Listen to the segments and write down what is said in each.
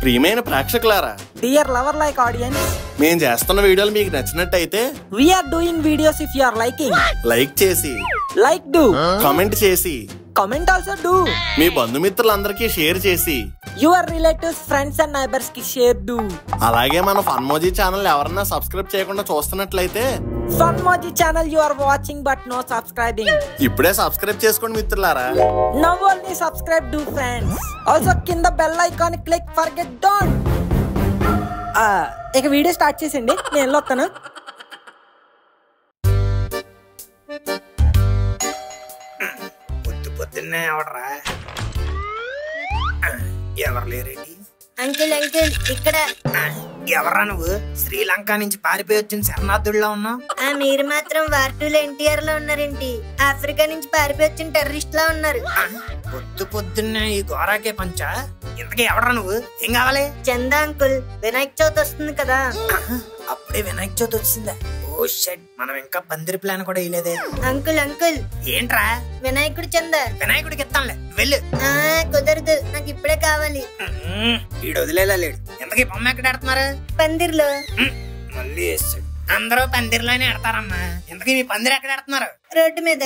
ప్రియమైన ప్రేక్షకులారా, dear lover like audience, మేము చేస్తున్న వీడియోలు మీకు నచ్చినట్టయితే we are doing videos if you are liking. Like చేసి, Like do. కామెంట్ చేసి, Comment also do. మీ బంధుమిత్రులందరికీ షేర్ చేసి, Your relatives, friends and neighbors కి షేర్ do. అలాగే మన ఫన్మోజీ ఛానల్ ఎవరన్నా సబ్స్క్రైబ్ చేయకుండా చూస్తున్నట్లయితే Funmoji channel you are watching but no subscribing. ఇప్పుడే సబ్స్క్రైబ్ చేసుకోండి మిత్రులారా. Now only subscribe do friends. Also కింద bell icon click forget don't. ఇక వీడియో స్టార్ట్ చేసేయండి, నేను వెళ్ళొస్తాను. పొద్దున్నే ఎవడరా? ఎవరు లేరేంటి? అంకుల్ అంకుల్ ఇక్కడ. ఎవరా నువ్వు? శ్రీలంక నుంచి పారిపోయి వచ్చిన శరణార్థుల్లో ఉన్నావు. మీరు మాత్రం వార్టూలో ఎన్టీఆర్ లో ఉన్నారేంటి? ఆఫ్రికా నుంచి పారిపోయి వచ్చిన టెర్రరిస్ట్ లా ఉన్నారు. పొద్దున్నే ఈ గోరాకే పంచా. ఇంతకీ ఎవడరా నువ్వు? ఏం కావాలి? చందా అంకుల్, వినాయక చవితి వస్తుంది కదా. అప్పుడే వినాయక చవితి వచ్చిందా? ఓ షట్, మనం ఇంకా పందిరి ప్లాన్ కూడా వేయలేదే. అంకుల్ అంకుల్, ఏంట్రా? వినాయకుడు చందా. వినాయకుడికి ఇస్తానులే, వెళ్ళు. కుదరదు, నాకు ఇప్పుడే కావాలి. వీడు వదిలేలా లేడు. ఇంతకీ బొమ్మ ఎక్కడ ఆడుతున్నారు? పందిర్లో. మళ్ళీ వేస్తాడు. అందరూ పందిర్లోనే ఆడతారమ్మా. ఇంతకీ మీ పందిరి ఎక్కడ ఆడుతున్నారు? రోడ్డు మీద.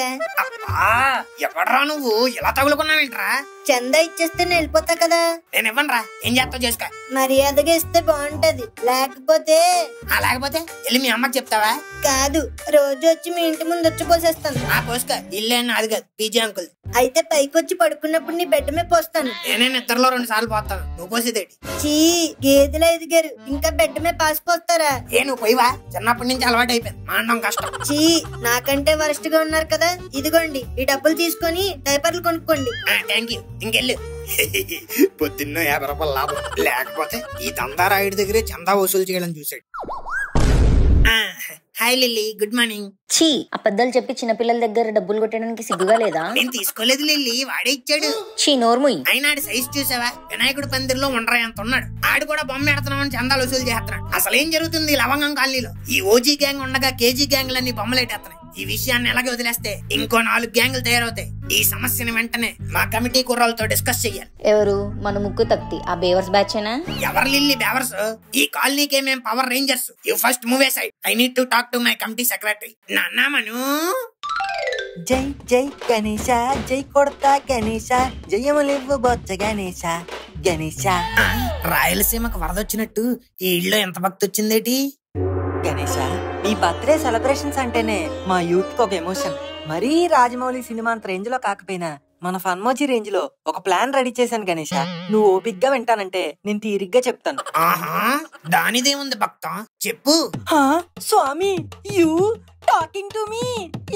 ఎవడరా నువ్వు? ఇలా తగులుకున్నావేంట్రా? చందా ఇచ్చేస్తే నేను వెళ్ళిపోతా కదా. నేను ఇవ్వనురా, ఏం చేస్తావు చేసుకో. మర్యాదగా ఇస్తే బాగుంటది, లేకపోతే లేకపోతే వెళ్ళి మీ అమ్మకి చెప్తావా? కాదు, రోజు వచ్చి మీ ఇంటి ముందు వచ్చి పోసేస్తాను. పోసుకో, ఇల్లే అది కాదు, పీజీ అంకుల్. అయితే పైకి వచ్చి పడుకున్నప్పుడు నీ బెడ్ మీద పోస్తాను. నేనే నిద్రలో 2 సార్లు పోతాను, నువ్వు పోసేదేటి? చీ, గేదెలా ఎదిగారు, ఇంకా బెడ్ మీద పాసిపోతారా? నువ్వు పోయివా? చిన్నప్పటి నుంచి అలవాటు అయిపోయింది, మాండం కష్టం. చీ, నాకంటే వరస్ట్ గా ఉన్నారు కదా. ఇదిగోండి, ఈ డబ్బులు తీసుకొని డైపర్లు కొనుక్కోండి. థ్యాంక్ యూ, ఇంకెళ్ళు. పొద్దున్న 50 రూపాయలు లాభం. లేకపోతే ఈ దందారాయుడి దగ్గరే చందా వసూలు చేయడం చూసాడు. Hi lily, good morning. చీ, అబద్ధాలు చెప్పి చిన్నపిల్లల దగ్గర డబ్బులు కొట్టడానికి సిగ్గుగా లేదా? నేను తీసుకోలేదు లిల్లీ, వాడే ఇచ్చాడు. చీ, నోర్ముయ్. అయినా ఆడి సైజ్ చూసావా? వినాయకుడు పందిరిలో ఉండరా ఎంత ఉన్నాడు. ఆడు కూడా బొమ్మ ఎడుతున్నామని చందాలు వసూలు చేస్తున్నాడు. అసలు ఏం జరుగుతుంది లవంగం కాలనీలో? ఈ ఓజీ గ్యాంగ్ ఉండగా కేజీ గ్యాంగ్లన్నీ బొమ్మలు ఎట్టేస్తున్నాయి. ఈ విషయాన్ని ఎలాగే వదిలేస్తే ఇంకో 4 గ్యాంగులు తయారవుతాయి. ఈ సమస్యని వెంటనే మా కమిటీ కుర్రాలతో డిస్కస్ చెయ్యాలి. ఎవరు? మన ముక్కు తక్తి ఆ బేవర్స్ బ్యాచేనా? ఎవరు లిల్లీ బేవర్స్? ఈ కాలనీకే మేము power Rangers. You first move aside. I need to talk to my committee secretary. నాన్నా మను. జై జై గణేశ, జై కొడతా గణేశ, జయములివ్వు బొచ్చ గణేశ గణేశ. రాయలసీమకు వరదొచ్చినట్టు ఈ ఇళ్ళో ఎంత భక్తి వచ్చిందేటి? గణేశ, మీ బర్త్డే సెలబ్రేషన్స్ అంటేనే మా యూత్ కి ఒక ఎమోషన్. మరీ రాజమౌళి సినిమా అంత రేంజ్ లో కాకపోయినా మన ఫన్మోజీ రేంజ్ లో ఒక ప్లాన్ రెడీ చేశాను గణేశ. నువ్వు ఓపిగ్గా వింటానంటే నేను తీరిగ్గా చెప్తాను. దానిదేముంది భక్త, చెప్పు. స్వామి, యూ టాకింగ్ టు మీ.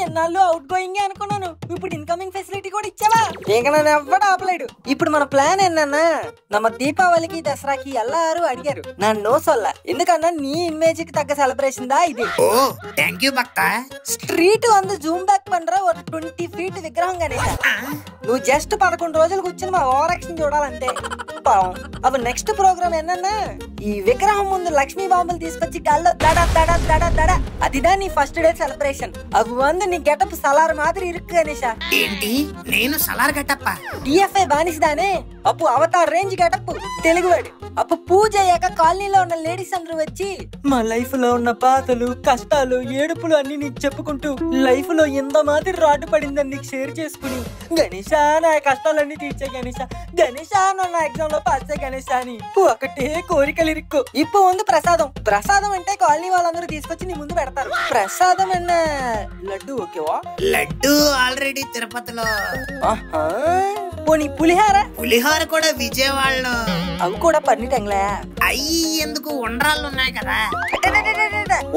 ఎన్నాళ్ళు అవుట్ గోయింగ్ అనుకున్నాను, ఇప్పుడు ఇన్కమింగ్ ఫెసిలిటీ కూడా ఇచ్చావా? ఇక నన్ను ఎవ్వడు ఆపలేడు. ఇప్పుడు మన ప్లాన్ ఏంటన్నా, ನಮ್ಮ దీపావళికి దసరాకి ఎల్లారు అడిగారు, నన్ను సొల్ల. ఎందుకన్నా నీ ఇమేజ్ కి తగ్గ సెలబ్రేషన్ దా ఇది. ఓ థ్యాంక్ యూ భక్త. స్ట్రీట్ వంద జూమ్ బ్యాక్ పండ్రా 20 feet విగ్రహం గణేశ. నువ్వు జస్ట్ 11 రోజులు కూర్చుని మా ఓవర్ యాక్షన్ చూడాలంటే పావం. అప్పుడు నెక్స్ట్ ప్రోగ్రామ్ ఏంటన్నా, ఈ విగ్రహం ముందు లక్ష్మీ బాంబులు తీసుకొచ్చి గాల్లో దడ దడ దడ దడ. అదిదా నీ ఫస్ట్ డే సెలబ్రేషన్. అవి వంద నీ గెటప్ సలార్ మాదిరి ఇరుక్కు గణేశ. ఏంటి నేను సలార్ గెటప్ప? డిఎఫ్ఐ బానిసదానే అప్పు అవతార్ రేంజ్ గెటప్ తెలుగువాడు. అప్పు పూజ అయ్యాక కాలనీలో ఉన్న లేడీస్ అందరూ వచ్చి మా లైఫ్ లో ఉన్న బాధలు, కష్టాలు, ఏడుపులు అన్ని నీకు చెప్పుకుంటూ లైఫ్ లో ఎంత మాదిరి రాటు పడిందని నీకు షేర్ చేసుకుని, గణేశ నా కష్టాలన్నీ తీర్చే గణేశ, గణేశ నా ఎగ్జామ్ లో పాస్ అయ్యే గణేశ అని ఒకటే కోరికలు ఇరుక్కు. ఇప్పుడు ఉంది ప్రసాదం. ప్రసాదం అంటే కాలనీ వాళ్ళందరూ తీసుకొచ్చి నీ ముందు పెడతారు. ప్రసాదం అన్న లడ్డు ఓకేవా? లడ్డు ఆల్రెడీ తిరుపతిలో. పోనీ పులిహార? పులిహార కూడా విజయవాడలో. అవి కూడా పన్నీటంగ్లా. అయ్యి ఎందుకు, ఉండ్రాళ్ళు ఉన్నాయి కదా.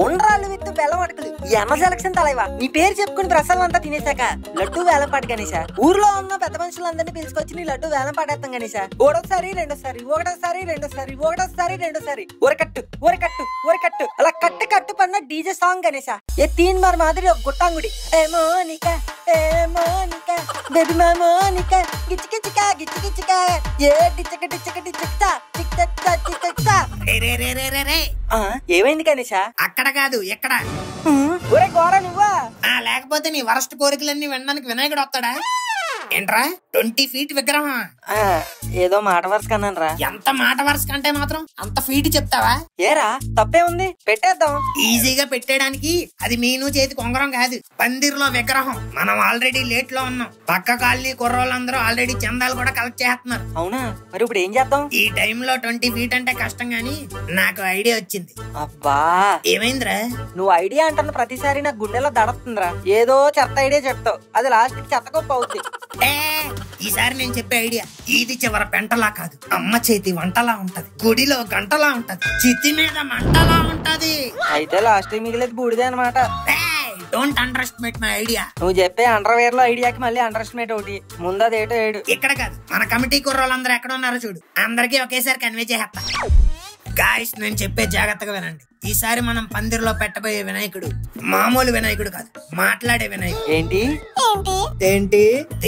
ఉండ్రాళ్ళు విత్ బెల్లం అటుకులు. ఎమ సెలక్షన్ తలైవా. నీ పేరు చెప్పుకుని ప్రసాదం అంతా తినేసాక లడ్డు వేలం పాట గణేశ. ఊర్లో ఉన్న పెద్ద మనుషులందరినీ పిలుచుకొచ్చి నీ లడ్డు వేలం పాటేస్తాం గణేశ. ఒకటోసారి రెండోసారి, ఒకటోసారి రెండోసారి, ఒకటోసారి రెండోసారి, ఊరకట్టు ఊరకట్టు ఊరకట్టు అలా కట్టు కట్టు పన్న డీజే సాంగ్ గణేశ. ఏ 3 బార్ మాదిరి ఒక గుట్టాంగుడి. ఏ మోనిక ఏ మోనిక బేబీ మా మోనిక గిచ్చి గిచ్చిక గిచ్చి గిచ్చిక ఏ డిచ్చక డిచ్చక డిచ్చక చిక్క చిక్క. ఏమైంది గణేశ? అక్కడ కాదు ఎక్కడ. ఒరే గోరా నువ్వా? లేకపోతే నీ వరస్ట్ కోరికలన్నీ వినడానికి వినాయకుడు వస్తాడా? ఏంట్రా 20 feet విగ్రహం? ఆ, ఏదో మాట వరుస కన్నాను రా. ఎంత మాట వరుస కంటే మాత్రం అంత ఫీట్ చెప్తావా? ఏరా తప్పే ఉంది, పెట్టేద్దాం. ఈజీగా పెట్టేయడానికి అది మీను చేతి కొంగరం కాదు, పందిర్లో విగ్రహం. మనం ఆల్రెడీ లేట్ లో ఉన్నాం. పక్క కాలనీ కుర్రోళ్ళందరూ ఆల్రెడీ చందాలు కూడా కలెక్ట్ చేస్తున్నారు. అవునా, మరి ఇప్పుడు ఏం చేద్దాం? ఈ టైంలో 20 feet అంటే కష్టం గానీ నాకు ఐడియా వచ్చింది. అబ్బా, ఏమైందిరా? నువ్వు ఐడియా అంటున్న ప్రతిసారి నాకు గుండెలో దడుతుందిరా. ఏదో చెత్త ఐడియా చెప్తావు, అది లాస్ట్ కి చెత్తకొప్ప అవుతుంది. ఈసారి నేను చెప్పే ఐడియా ఇది చివర పెంటలా కాదు, అమ్మ చేతి వంటలా ఉంటది, గుడిలో గంటలా ఉంటది, చితి మీద మంటలా ఉంటది. అయితే లాస్ట్ టైం మిగిలేదు బూడిదే అనమాట. Don't under estimate my idea. నువ్వు చెప్పే అండర్వేర్ లో ఐడియాకి మళ్ళీ అండర్ ఎస్టిమేట్ ఒకటి. ముందదేటో ఏడు. ఇక్కడ కాదు, మన కమిటీ కుర్రోళ్ళందరూ ఎక్కడ ఉన్నారో చూడు, అందరికీ ఒకేసారి కన్వే చేస్తా. గాయస్, నేను చెప్పే జాగ్రత్తగా వినండి. ఈసారి మనం పందిర్లో పెట్టబోయే వినాయకుడు మామూలు వినాయకుడు కాదు, మాట్లాడే వినాయకుడు. ఏంటి ఏంటి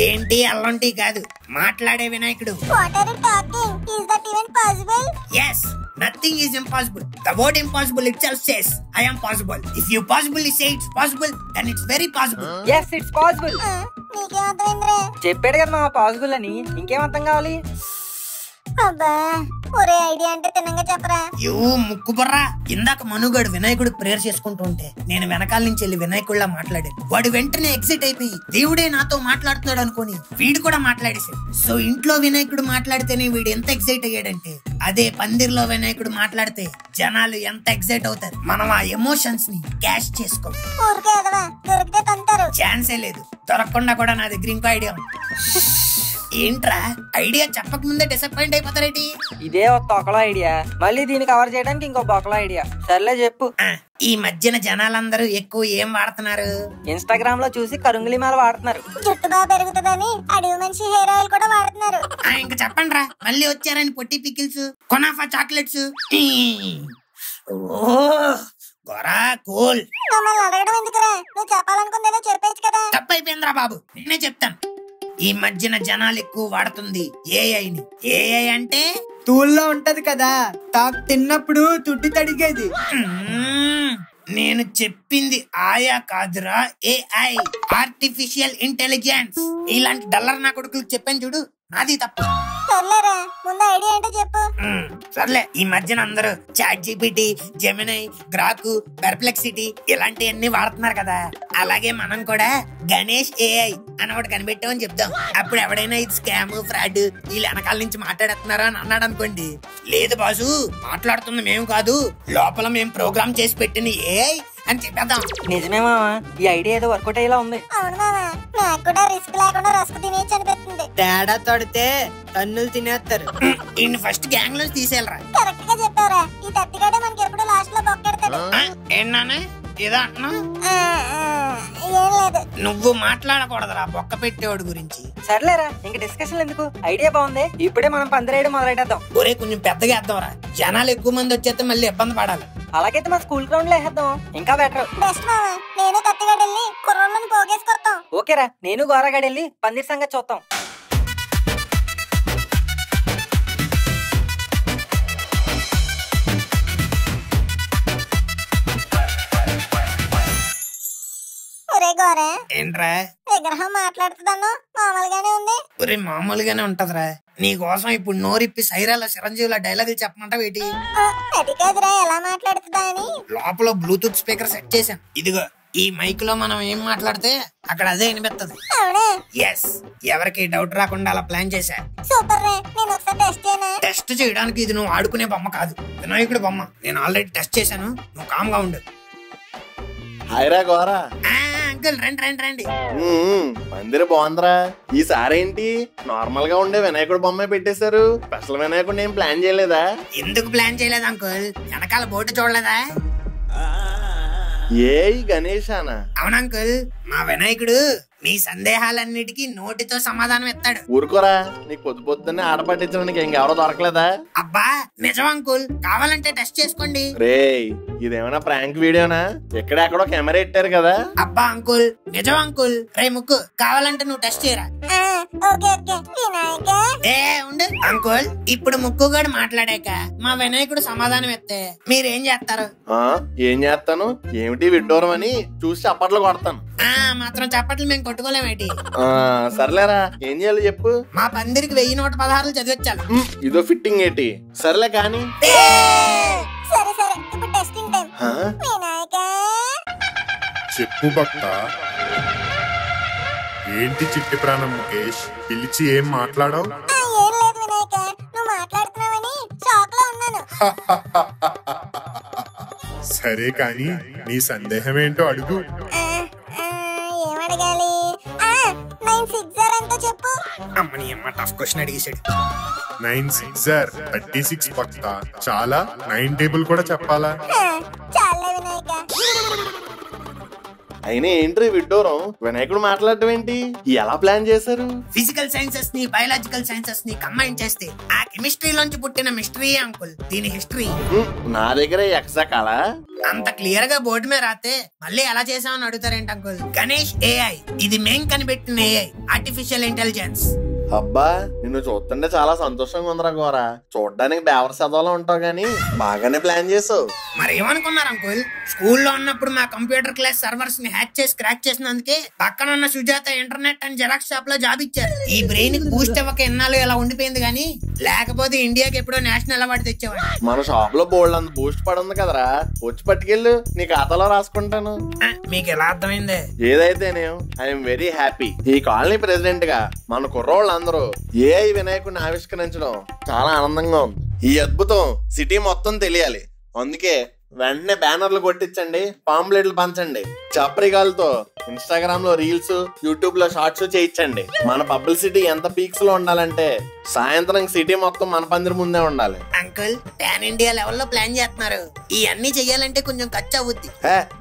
ఏంటి అల్లంటి కాదు, మాట్లాడే వినాయకుడు. Yes, nothing is impossible. The word impossible itself says, I am possible. If you possibly say it's possible, then it's very possible. yes it's possible. చెప్పాడు కదా మా పాసిబుల్ అని, ఇంకేం అర్థం కావాలి? అబ్బా, ఒరే ఐడియా అంటే తినంగా చెప్పరా. యూ ముక్కు బుర్రా. ఇందాక మనుగాడు వినాయకుడు ప్రేయర్ చేసుకుంటూ ఉంటే నేను వెనకాల నుంచి వెళ్ళి వినాయకుడిలా మాట్లాడాను. వాడు వెంటనే ఎక్సైట్ అయిపోయి దేవుడే నాతో మాట్లాడుతున్నాడు అనుకోని వీడు కూడా మాట్లాడేశాడు. సో ఇంట్లో వినాయకుడు మాట్లాడితేనే వీడు ఎంత ఎక్సైట్ అయ్యాడంటే, అదే పందిర్లో వినాయకుడు మాట్లాడితే జనాలు ఎంత ఎక్సైట్ అవుతారు. మనం ఆ ఎమోషన్స్ ని క్యాష్ చేసుకో. దొరికితే తంటారు. ఛాన్సే లేదు. దొరకకుండా కూడా నా దగ్గర ఇంకో ఐడియా ఉంది. ఏంట్రా, ఐడియా చెప్పక ముందే డిసప్పాయింట్ అయిపోతారేటి? ఇదే ఒక తొకలో ఐడియా, మళ్ళీ దీన్ని కవర్ చేయడానికి ఇంకో బొకలో ఐడియా. సర్లే చెప్పు. ఈ మధ్యన జనాలందరూ ఎక్కువ ఏం వాడుతున్నారు? ఇన్స్టాగ్రామ్ లో చూసి కరుంగులి మాల వాడుతున్నారు. జుట్టు బాగా పెరుగుతుందని అడవి మనిషి హెయిర్ ఆయిల్ కూడా వాడుతున్నారు. ఇంక చెప్పండి రా, మళ్ళీ వచ్చారని పొట్టి పికిల్స్, కొనాఫా చాక్లెట్స్. గోరా కూల్. మమ్మల్ని అడగడం ఎందుకురా, నువ్వు చెప్పాలనుకుందేదో చెప్పేచ్చు కదా. తప్పైపోయిందిరా బాబు, నేనే చెప్తాను. ఈ మధ్యన జనాలు ఎక్కువ వాడుతుంది ఏఐని. ఏఐ అంటే తూల్లో ఉంటది కదా, తాకు తిన్నప్పుడు తుడ్డి తడిగేది. నేను చెప్పింది ఆయా కాదురా, ఏఐ, ఆర్టిఫిషియల్ ఇంటెలిజెన్స్. ఇలాంటి డల్లర్ నా కొడుకులకు చెప్పాను చూడు, నాది తప్పు. సర్లేరా, ముందు ఐడియా ఏంటో చెప్పు. సర్లే, ఈ మధ్యన అందరూ చాట్ జీపీటీ, జెమినై, గ్రాకు, పెర్ప్లెక్సిటీ ఇలాంటివన్నీ వాడుతున్నారు కదా, అలాగే మనం కూడా గణేష్ ఏఐ అని ఒకటి కనిపెట్టామని చెప్దాం. అప్పుడు ఎవడైనా ఇది స్కామ్, ఫ్రాడ్, వీళ్ళు వెనకాల నుంచి మాట్లాడుతున్నారా అని అన్నాడు అనుకోండి, లేదు బాసు, మాట్లాడుతుంది మేము కాదు, లోపల మేము ప్రోగ్రామ్ చేసి పెట్టిన ఏఐ అని చెప్పేద్దాం. నిజమే మామా, ఈ ఐడియా ఏదో వర్కౌట్ అయ్యేలా ఉంది. అవును మామా, నాకు కూడా రిస్క్ లేకుండా రస్క్ తినేసి అనిపిస్తుంది. తేడా తడితే తన్నులు తినేస్తారు. ఇన్ని ఫస్ట్ గ్యాంగ్ లో తీసేయాలరా. కరెక్ట్ గా చెప్పావురా, ఈ తత్తిగాడే మనకి ఎప్పుడు లాస్ట్ లో బొక్కెడతాడు. ఏంటనే ఏదో అంటున్నా? ఏం లేదు. నువ్వు మాట్లాడకూడదురా బొక్క పెట్టేవాడు గురించి. సర్లేరా, ఇంక డిస్కషన్ ఎందుకు, ఐడియా బాగుంది. ఇప్పుడే మనం పందిరేయడం మొదలెట్టేద్దాం. ఒరే కొంచెం పెద్దగా వేద్దాంరా, జనాలు ఎక్కువ మంది వచ్చేస్తే మళ్ళీ ఇబ్బంది పడాలి. అలాగైతే మన స్కూల్ గ్రౌండ్ లో వేసేద్దాం, ఇంకా బెటర్. బెస్ట్ మామా, నేను తత్తిగాడు వెళ్ళి కుర్రోళ్ళని పోగేసుకొస్తాం. ఓకేరా, నేను గోరగాడు వెళ్ళి పందిర్ సంగతి చూద్దాం. ఒరే గోరే, ఏంట్రా విగ్రహం మాట్లాడుతుందను మామూలుగానే ఉంది. ఒరే మామూలుగానే ఉంటదిరా, నీ కోసం ఇప్పుడు నోరిప్పి సైరాల చిరంజీవుల డైలాగులు చెప్పమంటావు ఏంటి? అది కాదురా, ఎలా మాట్లాడుతుందా అని. లోపల బ్లూటూత్ స్పీకర్ సెట్ చేశాను. ఇదిగో ఈ మైక్ లో మనం ఏం మాట్లాడితే అక్కడ అదే వినిపిస్తుంది. అవునా? ఎస్, ఎవరికి డౌట్ రాకుండా అలా ప్లాన్ చేశా. సూపర్ రే, నేను ఒకసారి టెస్ట్ చేయనా? టెస్ట్ చేయడానికి ఇది నువ్వు ఆడుకునే బొమ్మ కాదు, వినాయకుడి బొమ్మ. నేను ఆల్రెడీ టెస్ట్ చేశాను, నువ్వు కామ్ గా ఉండు. హాయ్రా గోరా. అంకుల్ రండి రండి రండి. మందిర బాగుందిరా. ఈసారి ఏంటి నార్మల్ గా ఉండే వినాయకుడు బొమ్మ పెట్టేశారు, స్పెషల్ వినాయకుడిని ఏం ప్లాన్ చేయలేదా? ఎందుకు ప్లాన్ చేయలేదు అంకుల్, వెనకాల బోర్డు చూడలేదా? ఏ గణేశానా? అవును అంకుల్, మా వినాయకుడు మీ సందేహాలన్నిటికీ నోటితో సమాధానం ఇస్తాడు. ఊరుకోరా, నీకు పొద్దు పొద్దున్నే ఆట పట్టించడానికి ఇంకెవరో దొరకలేదా? అబ్బా నిజం అంకుల్, కావాలంటే టెస్ట్ చేసుకోండి. రేయ్, ఇదేమైనా ప్రాంక్ వీడియోనా? ఎక్కడెక్కడో కెమెరా పెట్టారు కదా. అబ్బా అంకుల్, నిజం అంకుల్. రే ముక్కు, కావాలంటే నువ్వు టెస్ట్ చేయరా. Okay okay. వినాయక ఏ ఉండు, అంకుల్ ఇప్పుడు ముక్కుగాడు మాట్లాడాక మా వినాయకుడు సమాధానం ఇస్తే మీరేం చేస్తారు? ఏం చేస్తాను ఏమిటి విడ్డూరం అని చూసి చప్పట్లు కొడతాను. మాత్రం చప్పట్లు మేము కొట్టుకోలేమేటి? సర్లేరా ఏం చేయాలి చెప్పు. మా పందిరికి 1116 చదివచ్చాలి. ఇదో ఫిట్టింగ్ ఏంటి? సర్లే కానీ సరే సరే ఇప్పుడు టెస్టింగ్ టైం. వినాయక చెప్పు భక్త. ఏంటి చిట్టి ప్రాణం ముఖేష్ పిలిచి ఏం మాట్లాడావు? ఏం లేదు వినాయక, నువ్వు మాట్లాడుతున్నావని షాక్ లో ఉన్నాను. సరే కానీ నీ సందేహం ఏంటో అడుగు. ఏమడగాలి? 9 6 ఎంతో చెప్పు. అమ్మని అమ్మ టఫ్ క్వశ్చన్ అడిగేసాడు. 9 6 36 భక్త. చాలా 9 టేబుల్ కూడా చెప్పాలా? చాలే వినాయక. అయినా ఏంటి విడ్డూరం? వినాయకుడు మాట్లాడటం ఏంటి? ఎలా ప్లాన్ చేశారు? ఫిజికల్ సైన్సెస్ ని బయాలజికల్ సైన్సెస్ ని కంబైన్ చేస్తే ఆ కెమిస్ట్రీలోంచి పుట్టిన మిస్టరీ అంకుల్ దీని హిస్టరీ. నా దగ్గర ఎక్సా కాలా? అంత క్లియర్ గా బోర్డు మీద రాస్తే మళ్ళీ ఎలా చేసామని అడుగుతారేంటి అంకుల్? గణేష్ ఏఐ, ఇది మేం కనిపెట్టిన ఏఐ, ఆర్టిఫిషియల్ ఇంటెలిజెన్స్. అబ్బా నిన్ను చూస్తుంటే చాలా సంతోషంగా ఉందిరా గోరా. చూడడానికి బేవర సదవలో ఉంటావు గానీ బాగానే ప్లాన్ చేసావు. మరి ఏమనుకున్నారు అంకుల్? స్కూల్లో ఉన్నప్పుడు మా కంప్యూటర్ క్లాస్ సర్వర్స్ ని హ్యాక్ చేసి క్రాక్ చేసినందుకే పక్కన ఉన్న Sujatha internet and xerox shop లో జాబ్ ఇచ్చారు. ఈ బ్రెయిన్ కి బూస్ట్ అవ్వక ఎన్నాళ్ళు ఇలా ఉండిపోయింది గానీ లేకపోతే ఇండియాకి ఎప్పుడో నేషనల్ అవార్డు తెచ్చేవాడు. మన షాప్ లో బోల్డ్ అంత బూస్ట్ పడుంది కదరా, వచ్చి పట్టుకెళ్ళు, నీ ఖాతాలో రాసుకుంటాను. మీకు ఎలా అర్థమైంది? ఏదైతేనే ఐఎమ్ వెరీ హ్యాపీ. ఈ కాలనీ ప్రెసిడెంట్ గా మన కుర్రోళ్ళు అందరూ ఏఐ వినాయకుడిని ఆవిష్కరించడం చాలా ఆనందంగా ఉంది. ఈ అద్భుతం సిటీ మొత్తం తెలియాలి. అందుకే వెంటనే బ్యానర్లు కొట్టించండి, పాంప్లెట్లు పంచండి, చప్రికాలతో ఇన్స్టాగ్రామ్ లో రీల్స్, యూట్యూబ్ లో షార్ట్స్ చేయించండి. మన పబ్లిసిటీ ఎంత పీక్స్ లో ఉండాలంటే సాయంత్రం సిటీ మొత్తం మన పందిరి ముందే ఉండాలి. అంకుల్ పాన్ ఇండియా లెవెల్లో ప్లాన్ చేస్తున్నారు. ఇవన్నీ చెయ్యాలంటే కొంచెం ఖర్చు అవుద్ది.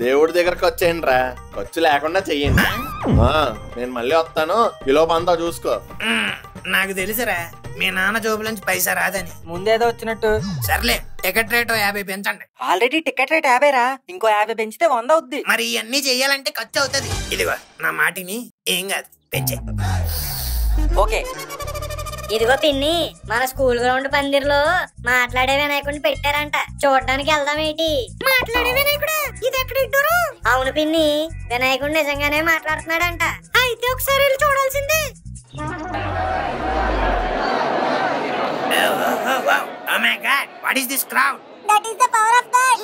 దేవుడి దగ్గరకు వచ్చేయండి రా, ఖర్చు లేకుండా చెయ్యండి. నేను మళ్ళీ వస్తాను, ఈలోపు అంతా చూసుకో. నాకు తెలుసురా మీ నాన్న జోబులోంచి పైసా రాదని. ముందేదో వచ్చినట్టు. సర్లే టికెట్ రేట్ 50 పెంచండి. ఆల్రెడీ టికెట్ రేట్ 50 రా, ఇంకో 50 పెంచితే 100 అవుద్ది. మరి ఇవన్నీ చెయ్యాలంటే ఖర్చు అవుతుంది. ఇదిగో నా మాటిని, ఏం కాదు పెంచే. ఓకే. ఇదిగో పిన్ని, మన స్కూల్ గ్రౌండ్ పందిర్లో మాట్లాడే వినాయకుడిని పెట్టారంట. చూడడానికి వెళ్దాం ఏంటి? మాట్లాడే వినాయకుడా? ఇది ఎక్కడ ఇద్దరు? అవును పిన్ని, వినాయకుడు నిజంగానే మాట్లాడుతున్నాడంట. అయితే ఒకసారి వెళ్ళి చూడాల్సిందే. Oh my God, what is this crowd? That is the power of God.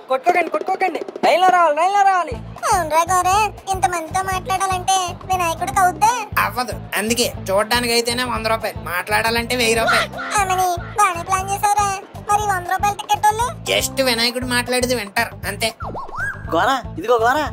కొట్టుకోకండి. లైన్లో రావాలి. అవునరా గోరే, ఇంతమందితో మాట్లాడాలంటే వినాయకుడికి అవుద్దా? అవ్వదు. అందుకే చూడడానికి అయితేనే 100 రూపాయలు, మాట్లాడాలంటే 1000 రూపాయలు. ఆమెని బాగానే ప్లాన్ చేశారా? మరి 100 రూపాయల టికెట్ వాళ్ళు జస్ట్ వినాయకుడు మాట్లాడితే వింటారు అంతే. గోరా, ఇదిగో గోరా.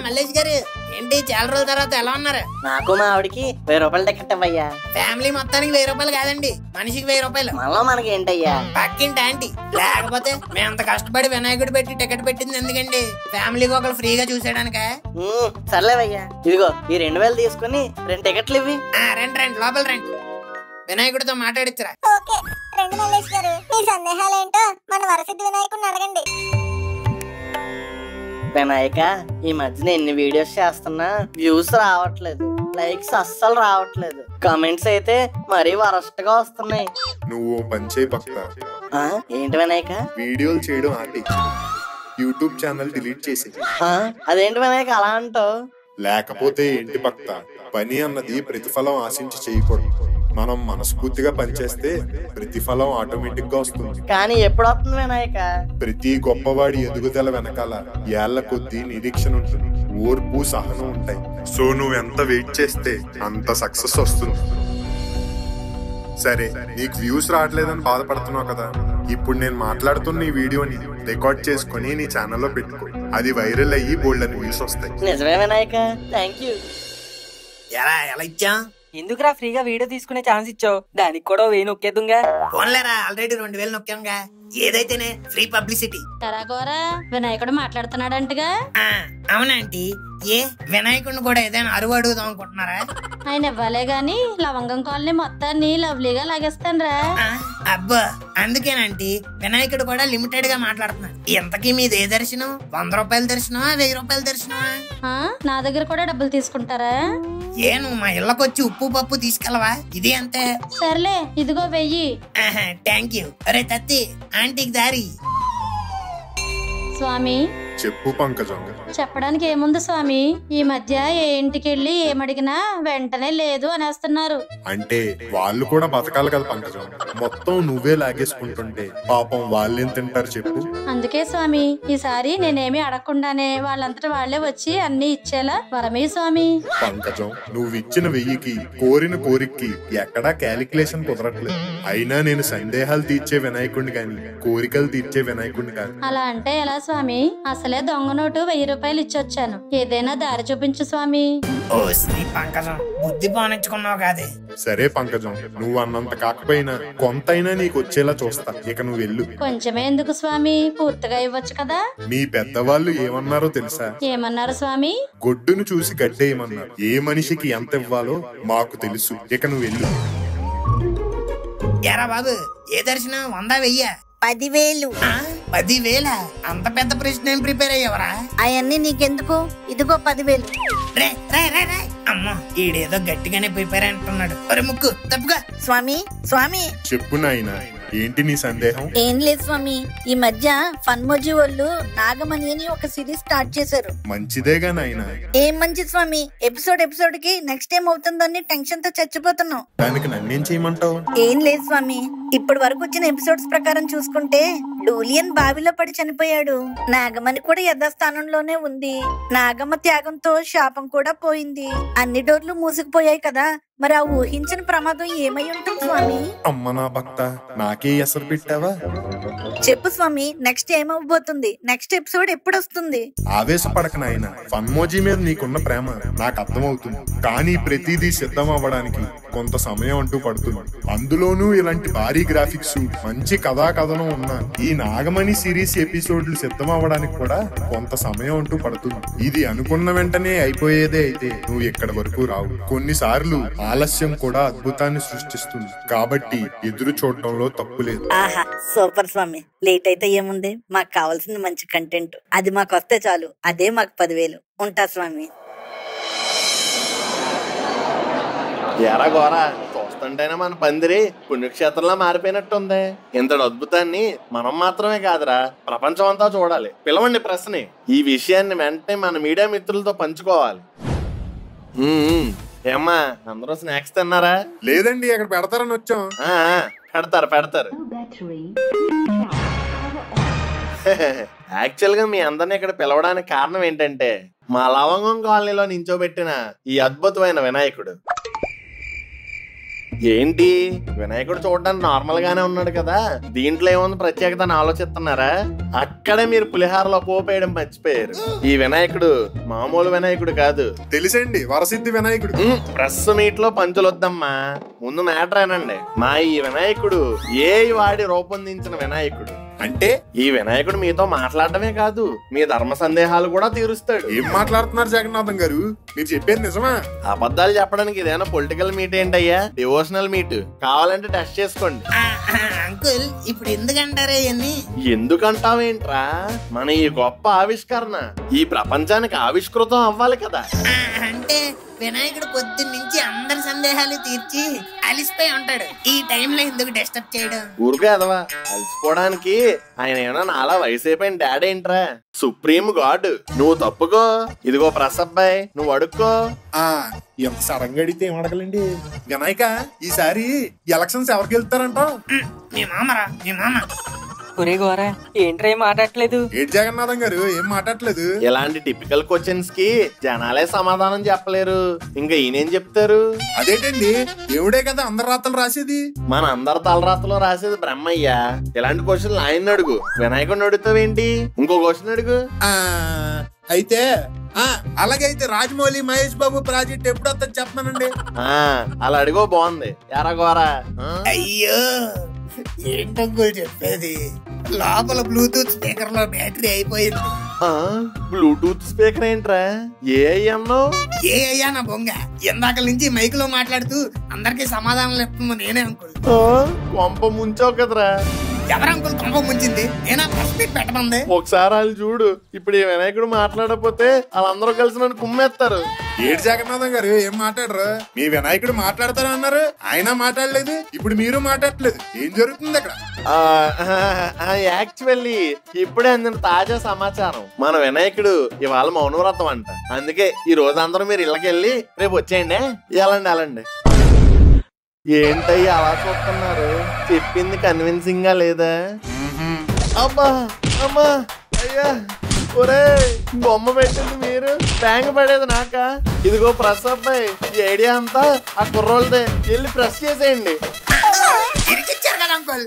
మల్లేష్ గారు ఏంటి చాలా రోజుల తర్వాత ఎలా ఉన్నారు? నాకు మా ఆవిడకి 1000 రూపాయలు టికెట్ ఇవ్వయ్యా. ఫ్యామిలీ మొత్తానికి 1000 రూపాయలు కాదండి, మనిషికి 1000 రూపాయలు. మళ్ళా మనకి ఏంటయ్యా? పక్కింటి ఆంటీ. లేకపోతే మేము అంత కష్టపడి వినాయకుడు పెట్టి టికెట్ పెట్టింది ఎందుకండి? ఫ్యామిలీకి ఒకరు ఫ్రీగా చూసేయడానికా? సర్లేవయ్యా, ఇదిగో ఈ 2000 తీసుకుని 2 టికెట్లు ఇవ్వి. రండి లోపల రండి, వినాయకుడితో మాట్లాడిచ్చరా. ఓకే రండి మల్లేష్ గారు, మీ సందేహాలేంటో మన వరసిద్ధి వినాయకుడిని అడగండి. వినాయక, ఈ మధ్యన ఎన్ని వీడియోస్ చేస్తున్నా వ్యూస్ రావట్లేదు, లైక్స్ అస్సలు రావట్లేదు, కమెంట్స్ అయితే మరీ వరస్ట్ గా వస్తున్నాయి. నువ్వు పని చేయి భక్త. ఏంటి వినాయక? వీడియోలు చేయడం ఆపి యూట్యూబ్ ఛానల్ డిలీట్ చేసి. అదేంటి వినాయక అలా అంటావు? లేకపోతే ఏంటి భక్త, పని అన్నది ప్రతిఫలం ఆశించి చేయకూడదు. మనం మనస్ఫూర్తిగా పనిచేస్తే ప్రతిఫలం ఆటోమేటిక్ గా వస్తుంది. కానీ ఎప్పుడు వస్తుంది వినాయక? ప్రతి గొప్పవాడి ఎదుగుదల వెనకాల ఏళ్ల కొద్దీ నిరీక్షణ ఉంటుంది, ఓర్పు సహనం ఉంటాయి. సో నువ్వు ఎంత వెయిట్ చేస్తే అంత సక్సెస్ వస్తుంది. సరే, నీకు వ్యూస్ రావట్లేదని బాధపడుతున్నావు కదా, ఇప్పుడు నేను మాట్లాడుతున్న ఈ వీడియోని రికార్డ్ చేసుకుని నీ ఛానల్లో పెట్టుకో. అది వైరల్ అయ్యి బోల్డెన్ వ్యూస్ వస్తాయి. నిజమే వినాయక, థ్యాంక్ యూ. ఎలా ఇచ్చా? ఎందుకురా ఫ్రీగా వీడియో తీసుకునే ఛాన్స్ ఇచ్చావు? దానికి కూడా 1000 నొక్కేద్దుగా. ఫోన్లేరా, ఆల్రెడీ 2000 నొక్కాంగా. ఏదైతేనే ఫ్రీ పబ్లిసిటీ. తరాగోరా వినాయకుడు మాట్లాడుతున్నాడంటగా. అవునంటీ. ఏ వినాయకుడిని కూడా ఏదైనా అరువు అడుగుదాం అనుకుంటున్నారా? ఆయన ఇవ్వాలే గాని లవంగం కాలనీ మొత్తాన్ని లవ్లీగా లాగేస్తానరా. అబ్బా, అందుకేనంటీ వినాయకుడు కూడా లిమిటెడ్ గా మాట్లాడుతున్నాడు. ఇంతకీ మీది ఏ దర్శనం? 100 రూపాయల దర్శనమా, 1000 రూపాయల దర్శనమా? నా దగ్గర కూడా డబ్బులు తీసుకుంటారా? ఏ నువ్వు మా ఇళ్ళకొచ్చి ఉప్పు పప్పు తీసుకెళ్ళవా? ఇది అంతే. సర్లే, ఇదిగో 1000. Thank you. అరే తత్తి, ఆంటీకి దారి. స్వామి చెప్పు పంకజం. చెప్పడానికి ఏముంది స్వామి, ఈ మధ్య ఏ ఇంటికి వెళ్ళి ఏమడిగినా వెంటనే లేదు అనేస్తున్నారు. అంటే వాళ్ళు కూడా బతకాలి కదా పంకజం. మొత్తం నువ్వే లాగేసుకుంటుంటే పాపం వాళ్ళేం తింటారు చెప్పు. అందుకే స్వామి ఈసారి నేనేమి అడగకుండానే వాళ్ళంతటా వాళ్లే వచ్చి అన్ని ఇచ్చేలా వరమే స్వామి. పంకజం, నువ్వు ఇచ్చిన 1000కి కోరిన కోరికకి ఎక్కడా క్యాలిక్యులేషన్ కుదరట్లేదు. అయినా నేను సందేహాలు తీర్చే వినాయకుడిని కాని కోరికలు తీర్చే వినాయకుడిని కాదు. అలా అంటే ఎలా స్వామి? అసలే దొంగ నోటు 1000 రూపాయలు ఇచ్చొచ్చాను, ఏదైనా దారి చూపించు స్వామి. ఓ శ్రీ పంకజం, బుద్ధి పోనిచ్చుకున్నావు కాదే. సరే పంకజం, నువ్వు అన్నంత కాకపోయినా కొంతైనా నీకు వచ్చేలా చూస్తా. ఇక నువ్వు వెళ్ళు. కొంచెమే ఎందుకు స్వామి, పూర్తిగా ఇవ్వచ్చు కదా. మీ పెద్దవాళ్ళు ఏమన్నారో తెలుసా? ఏమన్నారు స్వామి? గొడ్డును చూసి గడ్డేయమన్నారు. ఏ మనిషికి ఎంత ఇవ్వాలో మాకు తెలుసు. ఇక నువ్వు వెళ్ళు. ఎరా బాబు, ఏ దర్శనం? 100, 1000? 10,000. 10,000? అంత పెద్ద ప్రశ్న ఏం ప్రిపేర్ అయ్యావరా? అవన్నీ నీకెందుకు, ఇదిగో 10,000. రే రే రే రే, అమ్మో ఈడేదో గట్టిగానే ప్రిపేర్ అంటున్నాడు. ఒరే ముక్కు తప్పుగా. స్వామి స్వామి చెప్పు నాయనా, ఏంటి నీ సందేహం? ఏం లేదు స్వామి, ఈ మధ్య ఫన్మోజీ వాళ్ళు నాగమణి అని ఒక సిరీస్ స్టార్ట్ చేశారు. మంచిదేగా నాయనా. ఏం మంచి స్వామి, ఎపిసోడ్ కి నెక్స్ట్ ఏం అవుతుందని టెన్షన్ తో చచ్చిపోతున్నాం. దానికి నన్నేం చేయమంటావు? ఏం లేదు స్వామి, ఇప్పటి వరకు వచ్చిన ఎపిసోడ్స్ ప్రకారం చూసుకుంటే డూలియన్ బావిలో పడి చనిపోయాడు. నాగమణి కూడా యథాస్థానంలోనే ఉంది. నాగమ్మ త్యాగంతో శాపం కూడా పోయింది. అన్ని డోర్లు మూసుకుపోయాయి కదా, మరి ఆ ఊహించిన ప్రమాదం ఏమై ఉంటుంది స్వామి? అమ్మ నా భక్త, నాకే ఎసరు పెట్టావా? చెప్పు స్వామి, నెక్స్ట్ ఏమవ్వబోతుంది? నెక్స్ట్ ఎపిసోడ్ ఎప్పుడు వస్తుంది? ఆవేశపడక నాయన, ఫన్మోజీ మీద నీకున్న ప్రేమ నాకు అర్థమవుతుంది. కానీ ప్రతిదీ సిద్ధం అవ్వడానికి కొంత సమయం అంటూ పడుతుంది. అందులోనూ ఇలాంటి భారీ గ్రాఫిక్స్, మంచి కథా కథనం ఉన్న ఈ నాగమణి సిరీస్ ఎపిసోడ్లు సిద్ధం అవ్వడానికి కూడా కొంత సమయం అంటూ పడుతుంది. ఇది అనుకున్న వెంటనే అయిపోయేదే అయితే నువ్వు ఇక్కడి వరకు రావు. కొన్నిసార్లు ఆలస్యం కూడా అద్భుతాన్ని సృష్టిస్తుంది. కాబట్టి ఎదురు చూడటంలో తప్పు లేదు. ఆహా, సూపర్ స్వామి. లేట్ అయితే ఏముంది, మాకు కావాల్సింది మంచి కంటెంట్. అది మాకు వస్తే చాలు, అదే మాకు 10,000. ఉంటా స్వామి. ఎరా గోరా, చూస్తుంటేనే మన పందిరి పుణ్యక్షేత్రంలో మారిపోయినట్టుంది. ఇంతటి అద్భుతాన్ని మనం మాత్రమే కాదురా, ప్రపంచం అంతా చూడాలి. పిలవండి ప్రశ్న. ఈ విషయాన్ని వెంటనే మన మీడియా మిత్రులతో పంచుకోవాలి. ఏమ్మా, అందరూ స్నాక్స్ తిన్నారా? లేదండి, అక్కడ పెడతారని వచ్చాం. పెడతారు. యాక్చువల్ గా మీ అందరిని ఇక్కడ పిలవడానికి కారణం ఏంటంటే, మా లవంగం కాలనీలో నించోబెట్టిన ఈ అద్భుతమైన వినాయకుడు. ఏంటి, వినాయకుడు చూడడానికి నార్మల్ గానే ఉన్నాడు కదా, దీంట్లో ఏముంది ప్రత్యేకత అని ఆలోచిస్తున్నారా? అక్కడే మీరు పులిహారలో పోపేయడం మర్చిపోయారు. ఈ వినాయకుడు మామూలు వినాయకుడు కాదు. తెలుసండి, వరసిద్ధి వినాయకుడు. ప్రెస్ మీట్ లో పంచులొద్దమ్మా, ముందు మ్యాటర్ ఏనండి. మా ఈ వినాయకుడు వాడి రూపొందించిన వినాయకుడు. అంటే ఈ వినాయకుడు మీతో మాట్లాడటమే కాదు, మీ ధర్మ సందేహాలు కూడా తీరుస్తాడు. ఏం మాట్లాడుతున్నారు జగన్నాథం గారు? మీరు చెప్పేది నిజమా? అబద్ధాలు చెప్పడానికి ఇదేనా పొలిటికల్ మీట్ ఏంటయ్యా, డివోషనల్ మీట్. కావాలంటే టెస్ట్ చేసుకోండి. అంకుల్, ఇప్పుడు ఎందుకంటారే ఇవన్నీ? ఎందుకంటావేంట్రా, మన ఈ గొప్ప ఆవిష్కరణ ఈ ప్రపంచానికి ఆవిష్కృతం అవ్వాలి కదా. అంటే వినాయకుడు పొద్దున్నుంచి అందరి సందేహాలు తీర్చి అలిసిపోయి ఉంటాడు. ఈ టైంలో ఎందుకు డిస్టర్బ్ చేయడం? ఊరుకే అదవా, అలసిపోవడానికి ఆయన ఏమన్నా నాలా వయసు అయిపోయిన డాడీ ఏంట్రా, సుప్రీం గాడ్. నువ్వు తప్పుకో, ఇదిగో ప్రసబ్బాయ్ నువ్వు అడుక్కో. ఎంత సడన్ గా అడిగితే ఏం అడగలండి? వినాయక, ఈసారి ఎలక్షన్స్ ఎవరికి వెళ్తారంటావు? మీ మామరా, మీ మామ. ఒరే గోరా, ఏంట్రా మాట్లాడట్లేదు? ఏంటి జగన్నాథం గారు ఏం మాట్లాడలేదు? ఇలాంటి టిపికల్ క్వశ్చన్స్ కి జనాలే సమాధానం చెప్పలేరు, ఇంకా ఈయనేం చెప్తారు? అదేంటండి, దేవుడే కదా అందరి రాతలు రాసేది. మన అందరి తలరాతలో రాసేది బ్రహ్మయ్య. ఇలాంటి క్వశ్చన్లు ఆయన అడుగు, వినాయకుడిని అడుగుతావేంటి? ఇంకో క్వశ్చన్ అడుగు. అయితే అలాగైతే రాజమౌళి మహేష్ బాబు ప్రాజెక్ట్ ఎప్పుడు వస్తుంది చెప్పానండి. అలా అడిగో, బాగుంది. ఎరా గోరా. అయ్యో, ఏంటంకుల్ చెప్పేది? లోపల బ్లూటూత్ స్పీకర్ లో బ్యాటరీ అయిపోయింది. బ్లూటూత్ స్పీకర్ ఏంట్రా? ఏ అన్నావు? ఏ అయ్యా నా బొంగ, ఇందాక నుంచి మైక్ లో మాట్లాడుతూ అందరికి సమాధానం చెప్తుంది నేనే అంకుల్. కొంప ముంచావు కదరా. ఎవరు అంకుల్ కొంప ముంచింది? నేనా ఫస్ట్ స్పీడ్ పెట్టమంది? ఒకసారి వాళ్ళు చూడు, ఇప్పుడు ఈ వినాయకుడు మాట్లాడకపోతే వాళ్ళందరూ కలిసి నన్ను కుమ్మేస్తారు. ఏడు జగన్నాథం గారు ఏం మాట్లాడరు? మీ వినాయకుడు మాట్లాడతారు అన్నారు, ఆయన మాట్లాడలేదు, ఇప్పుడు మీరు మాట్లాడలేదు. ఏం జరుగుతుంది అక్కడ? యాక్చువల్లీ ఇప్పుడే అందిన తాజా సమాచారం, మన వినాయకుడు ఇవాళ మౌనవ్రతం అంట. అందుకే ఈ రోజు అందరూ మీరు ఇళ్ళకెళ్ళి రేపు వచ్చేయండి. వెళ్ళండి. ఏంటయ్యి అలా చూస్తున్నారు? చెప్పింది కన్విన్సింగ్ గా లేదా? అమ్మా అయ్యా, ఒరే బొమ్మ పెట్టింది మీరు, బ్యాంక్ పడేది నాక. ఇదిగో ప్రెస్ అబ్బాయి, ఈ ఐడియా అంతా ఆ కుర్రోళ్ళదే. వెళ్ళి ప్రెస్ చేసేయండి. ఇరికిచ్చారు కదా అంకుల్.